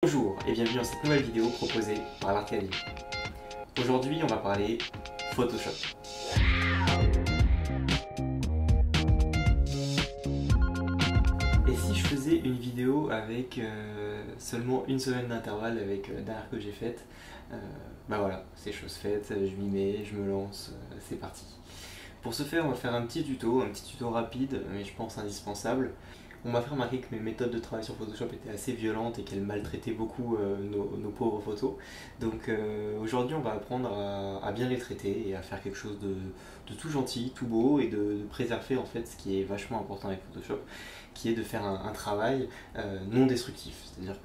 Bonjour et bienvenue dans cette nouvelle vidéo proposée par l'Arcadie. Aujourd'hui on va parler Photoshop. Et si je faisais une vidéo avec seulement une semaine d'intervalle avec la dernière que j'ai faite, bah voilà, c'est chose faite, je m'y mets, je me lance, c'est parti. Pour ce faire on va faire un petit tuto rapide mais je pense indispensable. On m'a fait remarquer que mes méthodes de travail sur Photoshop étaient assez violentes et qu'elles maltraitaient beaucoup nos pauvres photos. Donc aujourd'hui on va apprendre à bien les traiter et à faire quelque chose de tout gentil, tout beau et de préserver en fait ce qui est vachement important avec Photoshop, qui est de faire un travail non destructif, c'est-à-dire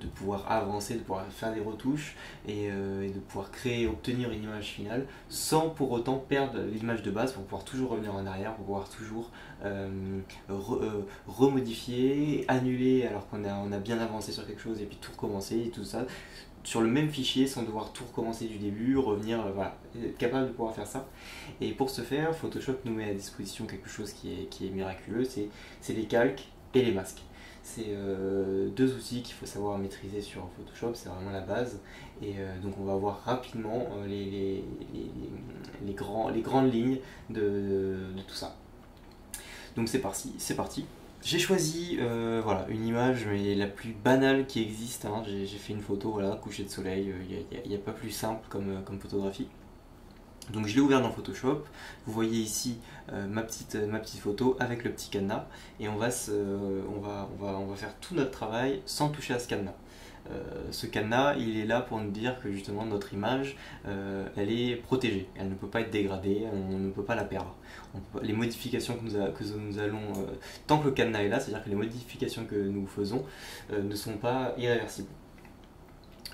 de pouvoir avancer, de pouvoir faire des retouches et de pouvoir créer, obtenir une image finale sans pour autant perdre l'image de base, pour pouvoir toujours revenir en arrière, pour pouvoir toujours remodifier, annuler alors qu'on a bien avancé sur quelque chose et puis tout recommencer et tout ça sur le même fichier sans devoir tout recommencer du début, revenir, voilà, être capable de pouvoir faire ça. Et pour ce faire, Photoshop nous met à disposition quelque chose qui est miraculeux, c'est les calques et les masques. C'est deux outils qu'il faut savoir maîtriser sur Photoshop, c'est vraiment la base. Et donc on va voir rapidement les grandes lignes de tout ça. Donc c'est parti. J'ai choisi voilà, une image mais la plus banale qui existe, hein. J'ai fait une photo, voilà, coucher de soleil, il n'y a pas plus simple comme photographie. Donc je l'ai ouvert dans Photoshop, vous voyez ici ma petite photo avec le petit cadenas et on va faire tout notre travail sans toucher à ce cadenas. Ce cadenas, il est là pour nous dire que justement notre image, elle est protégée, elle ne peut pas être dégradée, on ne peut pas la perdre. Les modifications que nous allons, tant que le cadenas est là, c'est-à-dire que les modifications que nous faisons ne sont pas irréversibles.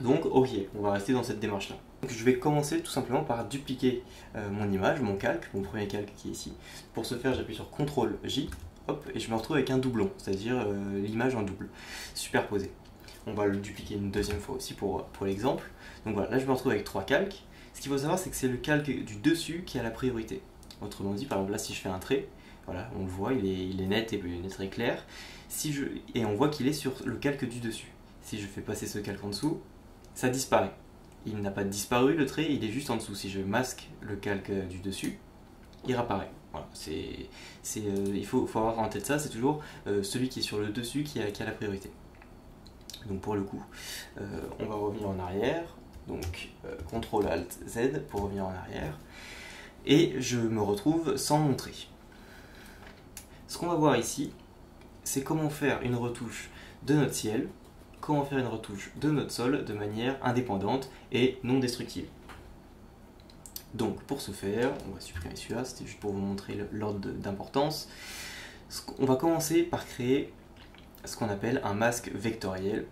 Donc ok, on va rester dans cette démarche-là. Je vais commencer tout simplement par dupliquer mon image, mon calque, mon premier calque qui est ici. Pour ce faire, j'appuie sur CTRL-J, hop, et je me retrouve avec un doublon, c'est-à-dire l'image en double, superposée. On va le dupliquer une deuxième fois aussi pour l'exemple. Donc voilà, là je me retrouve avec trois calques. Ce qu'il faut savoir, c'est que c'est le calque du dessus qui a la priorité. Autrement dit, par exemple là si je fais un trait, voilà, on le voit, il est net et très clair. Et on voit qu'il est sur le calque du dessus. Si je fais passer ce calque en dessous, ça disparaît. Il n'a pas disparu le trait, il est juste en dessous. Si je masque le calque du dessus, il réapparaît. Voilà, il faut avoir en tête ça, c'est toujours celui qui est sur le dessus qui a la priorité. Donc pour le coup, on va revenir en arrière, donc CTRL-ALT-Z pour revenir en arrière, et je me retrouve sans mon trait. Ce qu'on va voir ici, c'est comment faire une retouche de notre ciel, comment faire une retouche de notre sol de manière indépendante et non destructive. Donc pour ce faire, on va supprimer celui-là, c'était juste pour vous montrer l'ordre d'importance. On va commencer par créer ce qu'on appelle un masque vectoriel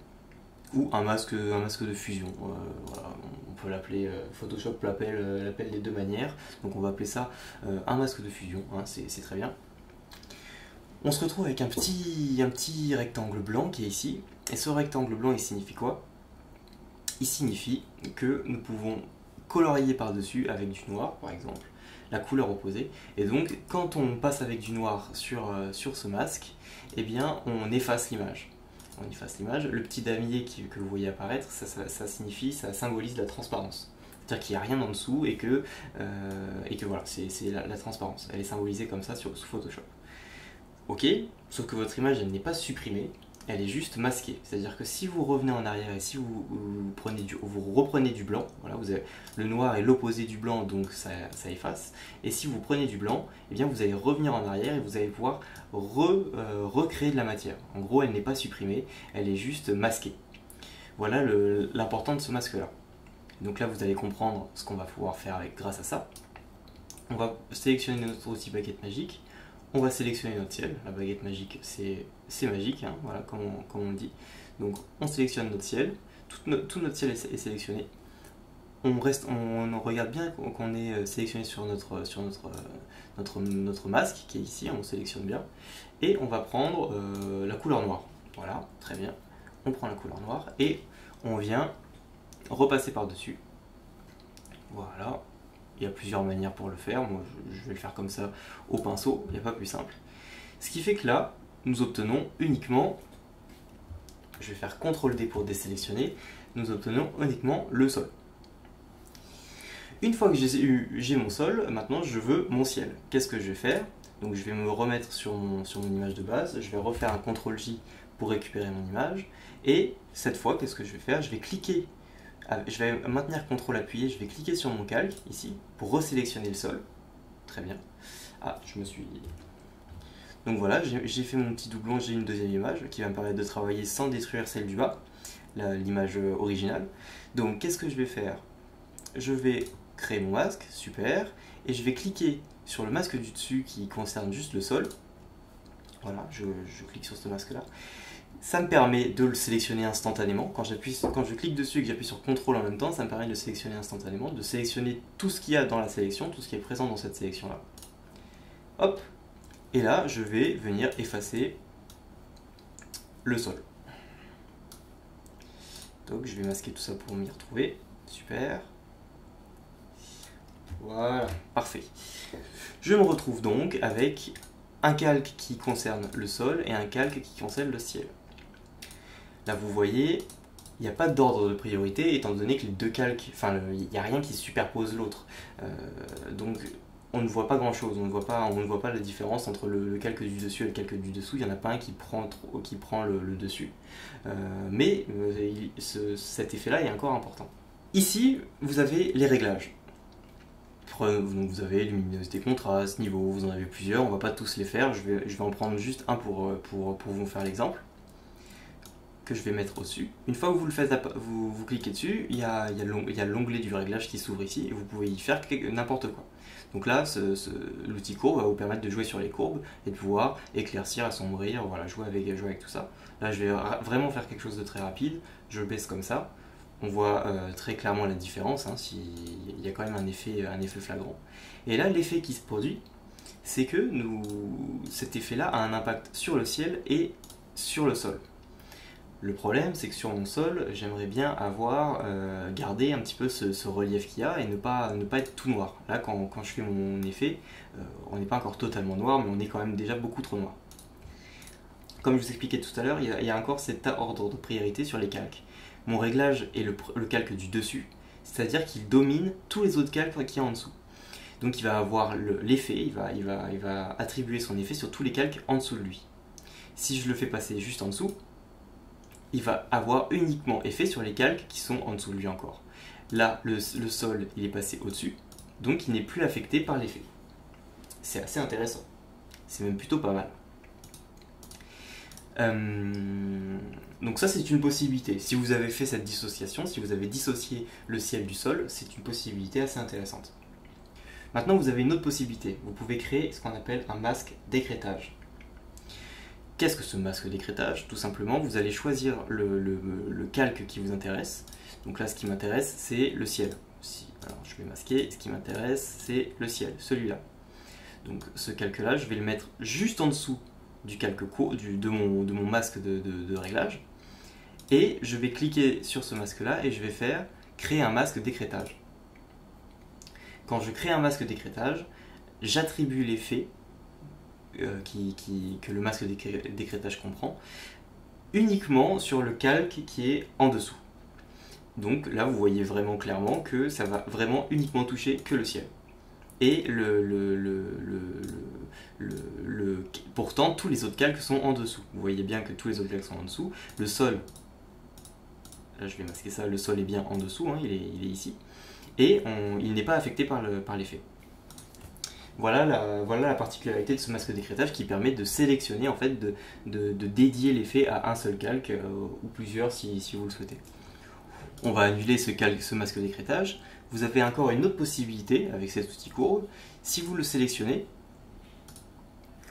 ou un masque de fusion. Voilà, on peut l'appeler, Photoshop l'appelle des deux manières, donc on va appeler ça un masque de fusion, hein, c'est très bien. On se retrouve avec un petit rectangle blanc qui est ici, et ce rectangle blanc il signifie quoi? Il signifie que nous pouvons colorier par-dessus avec du noir par exemple, la couleur opposée, et donc quand on passe avec du noir sur ce masque, eh bien on efface l'image. On efface l'image. Le petit damier que vous voyez apparaître, ça signifie, ça symbolise la transparence. C'est-à-dire qu'il n'y a rien en dessous et que voilà, c'est la transparence. Elle est symbolisée comme ça sous Photoshop. Ok, sauf que votre image, elle n'est pas supprimée, elle est juste masquée. C'est-à-dire que si vous revenez en arrière et si vous reprenez du blanc, voilà, le noir est l'opposé du blanc, donc ça efface. Et si vous prenez du blanc, eh bien vous allez revenir en arrière et vous allez pouvoir recréer de la matière. En gros, elle n'est pas supprimée, elle est juste masquée. Voilà l'important de ce masque-là. Donc là, vous allez comprendre ce qu'on va pouvoir faire grâce à ça. On va sélectionner notre outil baguette magique. On va sélectionner notre ciel. La baguette magique, c'est magique, hein, voilà, comme on le dit. Donc on sélectionne notre ciel. Tout notre ciel est sélectionné. On regarde bien qu'on est sélectionné sur notre masque qui est ici, on sélectionne bien. Et on va prendre la couleur noire. Voilà, très bien. On prend la couleur noire et on vient repasser par-dessus. Voilà. Il y a plusieurs manières pour le faire, moi je vais le faire comme ça au pinceau, il n'y a pas plus simple. Ce qui fait que là, nous obtenons uniquement je vais faire CTRL D pour désélectionner, nous obtenons uniquement le sol. Une fois que j'ai mon sol, maintenant je veux mon ciel. Qu'est-ce que je vais faire? Donc je vais me remettre sur mon image de base, je vais refaire un CTRL J pour récupérer mon image, et cette fois, qu'est-ce que je vais faire? Je vais cliquer, je vais maintenir CTRL appuyé, je vais cliquer sur mon calque, ici, pour resélectionner le sol. Très bien. Ah, je me suis... Donc voilà, j'ai fait mon petit doublon, j'ai une deuxième image qui va me permettre de travailler sans détruire celle du bas, l'image originale. Donc qu'est-ce que je vais faire? Je vais créer mon masque, super, et je vais cliquer sur le masque du dessus qui concerne juste le sol. Voilà, je clique sur ce masque-là. Ça me permet de le sélectionner instantanément. Quand je clique dessus et que j'appuie sur CTRL en même temps, ça me permet de le sélectionner instantanément, de sélectionner tout ce qu'il y a dans la sélection, tout ce qui est présent dans cette sélection-là. Hop! Et là, je vais venir effacer le sol. Donc, je vais masquer tout ça pour m'y retrouver. Super. Voilà, parfait. Je me retrouve donc avec un calque qui concerne le sol et un calque qui concerne le ciel. Là, vous voyez, il n'y a pas d'ordre de priorité, étant donné que les deux calques, enfin, il n'y a rien qui superpose l'autre. Donc, on ne voit pas grand chose, on ne voit pas la différence entre le calque du dessus et le calque du dessous. Il n'y en a pas un qui prend le dessus. Mais cet effet-là est encore important. Ici, vous avez les réglages. Donc vous avez luminosité, contraste, niveau, vous en avez plusieurs, on ne va pas tous les faire, je vais en prendre juste un pour vous faire l'exemple, que je vais mettre au-dessus. Une fois que vous le faites, vous cliquez dessus, il y a l'onglet du réglage qui s'ouvre ici, et vous pouvez y faire n'importe quoi. Donc là, l'outil courbe va vous permettre de jouer sur les courbes, et de pouvoir éclaircir, assombrir, voilà, jouer avec tout ça. Là, je vais vraiment faire quelque chose de très rapide, je baisse comme ça. On voit très clairement la différence, hein, il y a quand même un effet flagrant. Et là, l'effet qui se produit, c'est que cet effet-là a un impact sur le ciel et sur le sol. Le problème, c'est que sur mon sol, j'aimerais bien avoir gardé un petit peu ce relief qu'il y a et ne pas être tout noir. Là, quand je fais mon effet, on n'est pas encore totalement noir, mais on est quand même déjà beaucoup trop noir. Comme je vous expliquais tout à l'heure, il y a encore cet ordre de priorité sur les calques. Mon réglage est le calque du dessus, c'est-à-dire qu'il domine tous les autres calques qu'il y a en dessous. Donc il va avoir l'effet, il va attribuer son effet sur tous les calques en dessous de lui. Si je le fais passer juste en dessous, il va avoir uniquement effet sur les calques qui sont en dessous de lui encore. Là, le sol, il est passé au-dessus, donc il n'est plus affecté par l'effet. C'est assez intéressant. C'est même plutôt pas mal. Donc ça, c'est une possibilité. Si vous avez fait cette dissociation, si vous avez dissocié le ciel du sol, c'est une possibilité assez intéressante. Maintenant, vous avez une autre possibilité. Vous pouvez créer ce qu'on appelle un masque d'écrêtage. Qu'est-ce que ce masque d'écrêtage? Tout simplement, vous allez choisir le calque qui vous intéresse. Donc là, ce qui m'intéresse, c'est le ciel. Alors, je vais masquer. Ce qui m'intéresse, c'est le ciel, celui-là. Donc ce calque-là, je vais le mettre juste en dessous du calque de mon masque de réglage. Et je vais cliquer sur ce masque-là et je vais faire créer un masque d'écrêtage. Quand je crée un masque d'écrêtage, j'attribue l'effet que le masque d'écrêtage comprend uniquement sur le calque qui est en dessous. Donc là, vous voyez vraiment clairement que ça va vraiment uniquement toucher que le ciel. Et pourtant, tous les autres calques sont en dessous. Vous voyez bien que tous les autres calques sont en dessous. Le sol, là je vais masquer ça, le sol est bien en dessous, hein, il est ici. Et il n'est pas affecté par l'effet. Voilà la particularité de ce masque d'écrêtage qui permet de sélectionner, en fait, de dédier l'effet à un seul calque, ou plusieurs si vous le souhaitez. On va annuler ce masque d'écrêtage. Vous avez encore une autre possibilité avec cet outil courbe. Si vous le sélectionnez,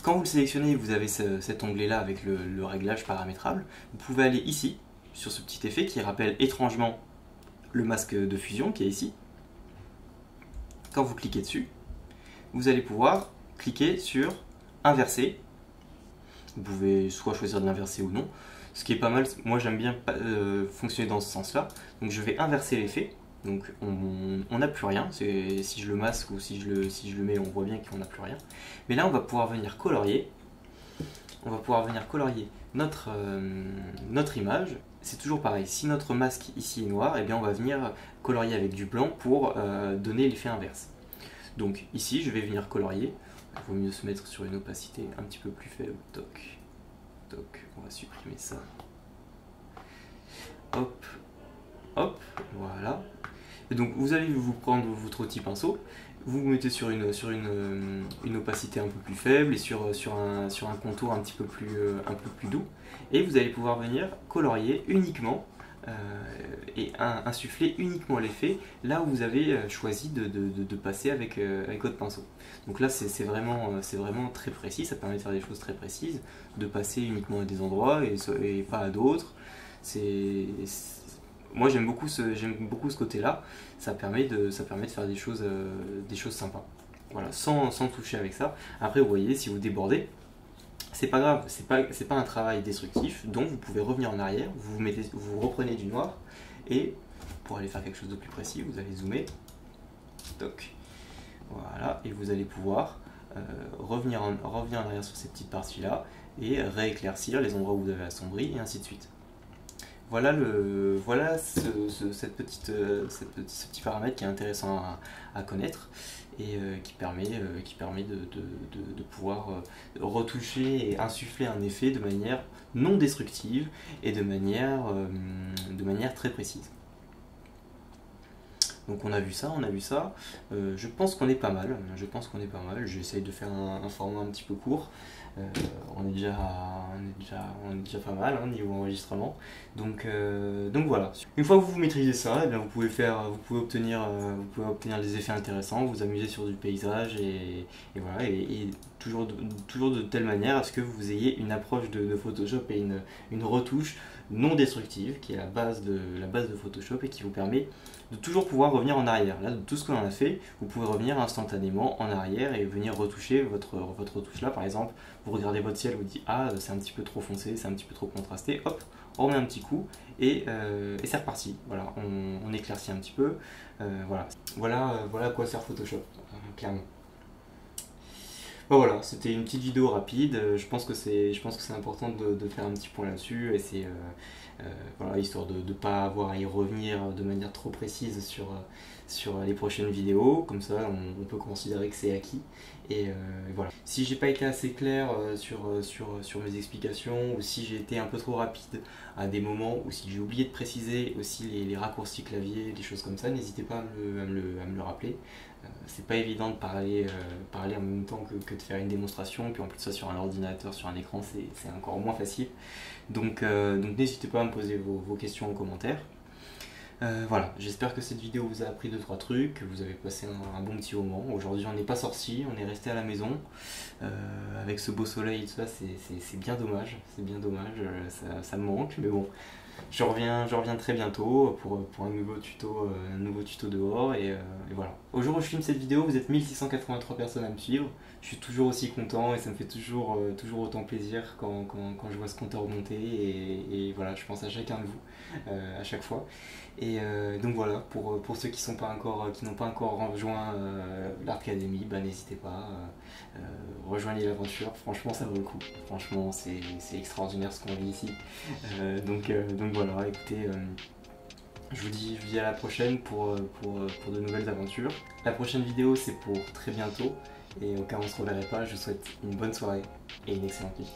quand vous le sélectionnez, vous avez cet onglet-là avec le réglage paramétrable. Vous pouvez aller ici, sur ce petit effet qui rappelle étrangement le masque de fusion qui est ici. Quand vous cliquez dessus, vous allez pouvoir cliquer sur inverser. Vous pouvez soit choisir de l'inverser ou non. Ce qui est pas mal, moi j'aime bien fonctionner dans ce sens-là. Donc je vais inverser l'effet. Donc on n'a plus rien. Si je le masque ou si je le mets, on voit bien qu'on n'a plus rien. Mais là on va pouvoir venir colorier on va pouvoir venir colorier notre image. C'est toujours pareil, si notre masque ici est noir, eh bien on va venir colorier avec du blanc pour donner l'effet inverse. Donc ici je vais venir colorier, il vaut mieux se mettre sur une opacité un petit peu plus faible, toc, toc, on va supprimer ça, hop, hop, voilà. Et donc vous allez vous prendre votre petit pinceau, vous vous mettez sur une opacité un peu plus faible et sur un contour un peu plus doux, et vous allez pouvoir venir colorier uniquement et insuffler uniquement l'effet là où vous avez choisi de passer avec votre pinceau. Donc là c'est vraiment très précis, ça permet de faire des choses très précises, de passer uniquement à des endroits et pas à d'autres. Moi j'aime beaucoup ce côté-là, ça permet de faire des choses sympas. Voilà, sans toucher avec ça. Après vous voyez, si vous débordez, c'est pas grave, c'est pas un travail destructif, donc vous pouvez revenir en arrière, vous reprenez du noir, et pour aller faire quelque chose de plus précis, vous allez zoomer, toc, voilà, et vous allez pouvoir revenir en arrière sur ces petites parties-là, et rééclaircir les endroits où vous avez assombri, et ainsi de suite. Voilà, ce petit paramètre qui est intéressant à connaître et qui permet de pouvoir retoucher et insuffler un effet de manière non destructive et de manière très précise. Donc on a vu ça, je pense qu'on est pas mal, j'essaye de faire un format un petit peu court. On est déjà pas mal hein, niveau enregistrement, donc voilà. Une fois que vous maîtrisez ça, eh bien, vous pouvez obtenir des effets intéressants, vous amuser sur du paysage et voilà, et toujours de telle manière à ce que vous ayez une approche de Photoshop et une retouche non destructive qui est la base de Photoshop et qui vous permet de toujours pouvoir revenir en arrière. Là, de tout ce que l'on a fait, vous pouvez revenir instantanément en arrière et venir retoucher votre retouche là. Par exemple, vous regardez votre ciel, vous dites ah c'est un petit peu trop foncé, c'est un petit peu trop contrasté, hop, on remet un petit coup et c'est reparti. Voilà, on éclaircit un petit peu. Voilà à quoi sert Photoshop, clairement. Bon, voilà, c'était une petite vidéo rapide. Je pense que c'est important de faire un petit point là-dessus, et c'est voilà, histoire de ne pas avoir à y revenir de manière trop précise sur les prochaines vidéos. Comme ça on peut considérer que c'est acquis, et voilà. Si j'ai pas été assez clair sur mes explications, ou si j'ai été un peu trop rapide à des moments, ou si j'ai oublié de préciser aussi les raccourcis clavier, des choses comme ça, n'hésitez pas à me le rappeler. C'est pas évident de parler en même temps que de faire une démonstration, puis en plus ça sur un ordinateur, sur un écran, c'est encore moins facile. Donc n'hésitez pas à me poser vos questions en commentaire. Voilà, j'espère que cette vidéo vous a appris 2-3 trucs, que vous avez passé un bon petit moment. Aujourd'hui on n'est pas sorti, on est resté à la maison. Avec ce beau soleil et tout ça, c'est bien dommage, ça me manque, mais bon. Je reviens très bientôt pour un nouveau tuto dehors, et voilà. Au jour où je filme cette vidéo, vous êtes 1683 personnes à me suivre. Je suis toujours aussi content et ça me fait toujours autant plaisir quand je vois ce compteur monter, et voilà, je pense à chacun de vous à chaque fois. Et donc voilà, pour ceux qui n'ont pas encore rejoint l'Artcademy, bah, n'hésitez pas, rejoignez l'aventure, franchement ça vaut le coup, franchement c'est extraordinaire ce qu'on vit ici. Donc voilà, écoutez, je vous dis à la prochaine pour de nouvelles aventures. La prochaine vidéo c'est pour très bientôt, et au cas où on ne se reverrait pas, je vous souhaite une bonne soirée et une excellente nuit.